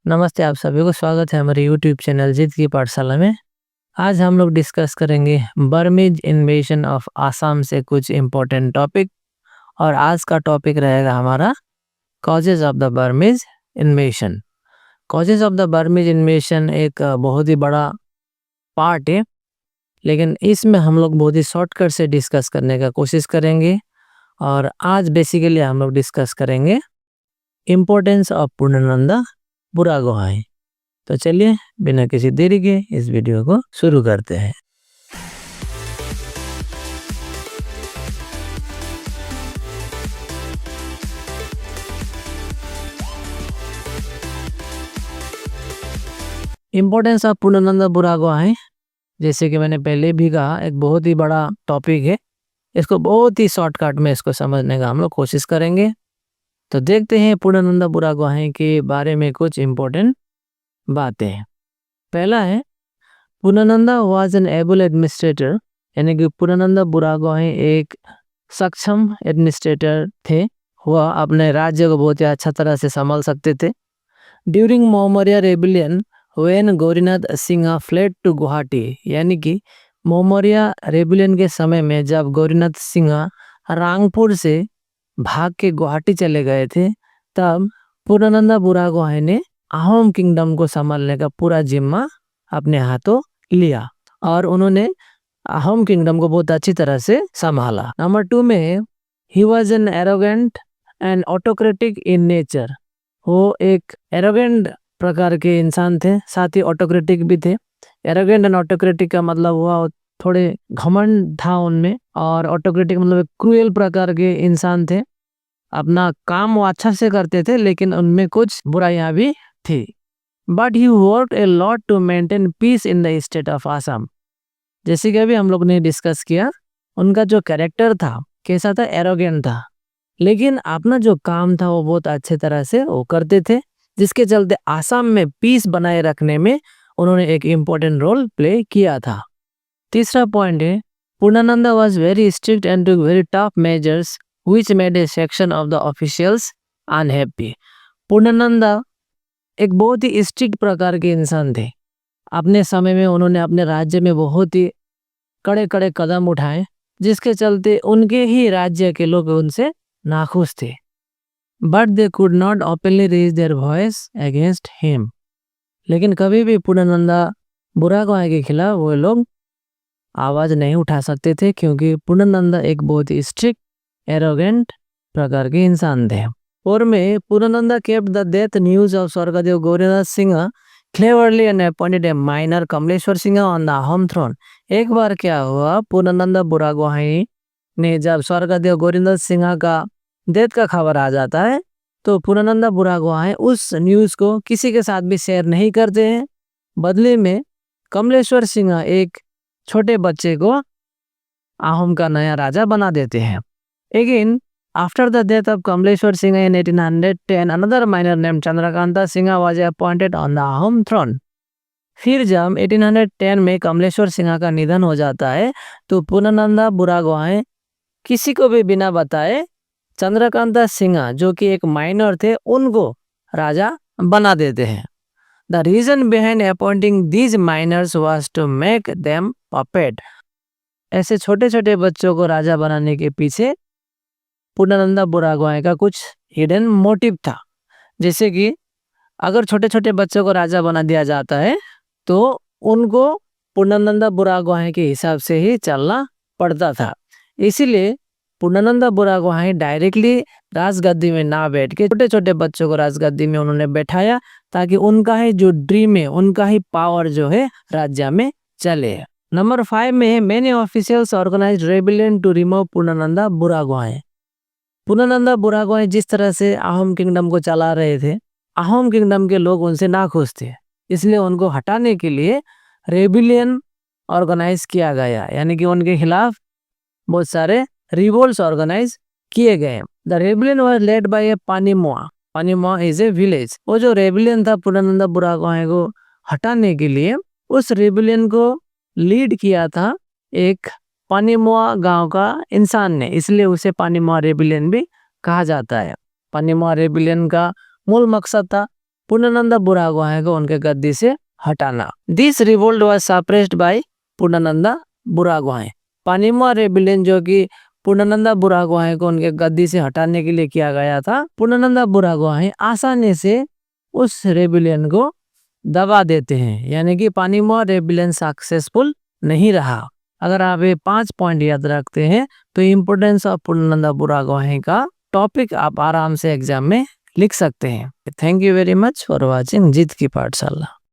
नमस्ते, आप सभी को स्वागत है हमारे यूट्यूब चैनल जित की पाठशाला में। आज हम लोग डिस्कस करेंगे बर्मीज इन्वेजन ऑफ आसाम से कुछ इम्पोर्टेंट टॉपिक। और आज का टॉपिक रहेगा हमारा causes of the Burmese invasion. Causes of the Burmese invasion एक बहुत ही बड़ा पार्ट है, लेकिन इसमें हम लोग बहुत ही शॉर्टकट से डिस्कस करने का कोशिश करेंगे। और आज बेसिकली हम लोग डिस्कस करेंगे इम्पोर्टेंस ऑफ पूर्णानंद बुरागोहाई। तो चलिए बिना किसी देरी के इस वीडियो को शुरू करते हैं। इम्पोर्टेंस ऑफ पूर्णानंद बुरागोहाई, जैसे कि मैंने पहले भी कहा, एक बहुत ही बड़ा टॉपिक है। इसको बहुत ही शॉर्टकट में इसको समझने का हम लोग कोशिश करेंगे। तो देखते हैं पूर्णानंद बुरागोहाई के बारे में कुछ इम्पोर्टेंट बातें हैं। पहला है, Purnananda was an able administrator, यानी कि पूर्णानंद बुरागोहाई एक सक्षम एडमिनिस्ट्रेटर थे। वह अपने राज्य को बहुत ही अच्छा तरह से संभाल सकते थे। During Moamoria rebellion when Gaurinath Singh fled to Guwahati, यानी कि मोमरिया रेबिलियन के समय में जब गौरीनाथ सिंह रांगपुर से भाग के गुवाहाटी चले गए थे, तब पूर्णानंद बुरागोहाई ने अहोम किंगडम को संभालने का पूरा जिम्मा अपने हाथों लिया और उन्होंने अहोम किंगडम को बहुत अच्छी तरह से संभाला। नंबर 2 में, he was an arrogant and autocratic in nature. वो एक एरोगेंट प्रकार के इंसान थे, साथ ही ऑटोक्रेटिक भी थे। एरोगेंट एंड ऑटोक्रेटिक का मतलब हुआ थोड़े घमंड था उनमें, और ऑटोक्रेटिक मतलब एक क्रूएल प्रकार के इंसान थे। अपना काम वो अच्छा से करते थे, लेकिन उनमें कुछ बुराइयां भी थी। But he work a lot to maintain peace in the state of Assam. जैसे कि अभी हम लोग ने डिस्कस किया, उनका जो कैरेक्टर था कैसा था, एरोगेंट था, लेकिन अपना जो काम था वो बहुत अच्छे तरह से वो करते थे, जिसके चलते आसाम में पीस बनाए रखने में उन्होंने एक इम्पोर्टेंट रोल प्ले किया था। तीसरा पॉइंट है, Purnananda was very strict and took very tough measures which made a section of the officials unhappy. Purnananda एक बहुत ही स्ट्रिक्ट प्रकार के इंसान थे। अपने समय में उन्होंने अपने राज्य में बहुत ही कड़े कड़े कदम उठाए, जिसके चलते उनके ही राज्य के लोग उनसे नाखुश थे। But they could not openly raise their voice against him. लेकिन कभी भी पूर्णानंद बुरागोहाई के खिलाफ वो लोग आवाज नहीं उठा सकते थे, क्योंकि पूर्णानंद एक बहुत ही स्ट्रिक्ट एरोगेंट प्रकार के इंसान थे। और में Purnananda kept the death news of Swargadeo Gaurinath Singh cleverly and appointed a minor Kamaleswar Singh on the home throne. एक बार क्या हुआ, पूर्णानंद बुरागोहाई ने जब स्वर्गदेव गौरीनाथ सिंह का डेथ का खबर आ जाता है, तो पूर्णानंद बुरागोहाई उस न्यूज को किसी के साथ भी शेयर नहीं करते हैं। बदले में कमलेश्वर सिंह एक छोटे बच्चे को अहोम का नया राजा बना देते हैं। Again after the death of Kamaleswar Singh in 1810, another minor name Chandrakanta Singh was appointed on the Ahom throne. फिर जब 1810 में कमलेश्वर सिंह का निधन हो जाता है, तो पूर्णानंद बुरागोहाई किसी को भी बिना बताए चंद्रकांता सिंह, जो कि एक माइनर थे, उनको राजा बना देते हैं। The reason behind appointing these minors was to make them puppet. ऐसे छोटे छोटे बच्चों को राजा बनाने के पीछे पूर्णानंद बुरागोहाई का कुछ हिडन मोटिव था। जैसे कि अगर छोटे छोटे बच्चों को राजा बना दिया जाता है, तो उनको पूर्णानंद बुरागोहाई के हिसाब से ही चलना पड़ता था। इसीलिए पूर्णानंद बुरागोहाई डायरेक्टली राजगद्दी में ना बैठ के छोटे छोटे बच्चों को राजगद्दी में उन्होंने बैठाया, ताकि उनका ही जो ड्रीम है, उनका ही पावर जो है राज्य में चले। नंबर 5 में, many officials organized rebellion to remove Purnananda Buragohain. Purnananda Buragohain जिस तरह से अहोम किंगडम को चला रहे थे, अहोम किंगडम के लोग उनसे नाखुश थे, इसलिए उनको हटाने के लिए रेबिलियन ऑर्गेनाइज किया गया, यानी कि उनके खिलाफ बहुत सारे रिवोल्ट्स ऑर्गेनाइज किए गए। The rebellion was led by a Panimua. Panimua is a village. वो जो रेबिलियन था पूर्णानंद बुरागोहाई को हटाने के लिए, उस रेबिलियन को लीड किया था एक पानीमुआ गांव का इंसान ने, इसलिए उसे पानीमुआ रेबिलियन भी कहा जाता है। पानीमुआ रेबिलियन का मूल मकसद था पूर्णानंद बुरागोहाई को उनके गद्दी से हटाना। This revolt was suppressed by Purnananda Buragohain. Panimua rebellion जो कि पूर्णानंद बुरागोहाई को उनके गद्दी से हटाने के लिए किया गया था, पूर्णानंद बुरागोहाई आसानी से उस रेबिलियन को दबा देते हैं, यानी कि पानीमुआ रेबिलियन सक्सेसफुल नहीं रहा। अगर आप ये 5 पॉइंट याद रखते हैं तो इम्पोर्टेंस ऑफ पूर्णानंद बुरागोहाई का टॉपिक आप आराम से एग्जाम में लिख सकते हैं। Thank you very much for watching Jeet की पाठशाला।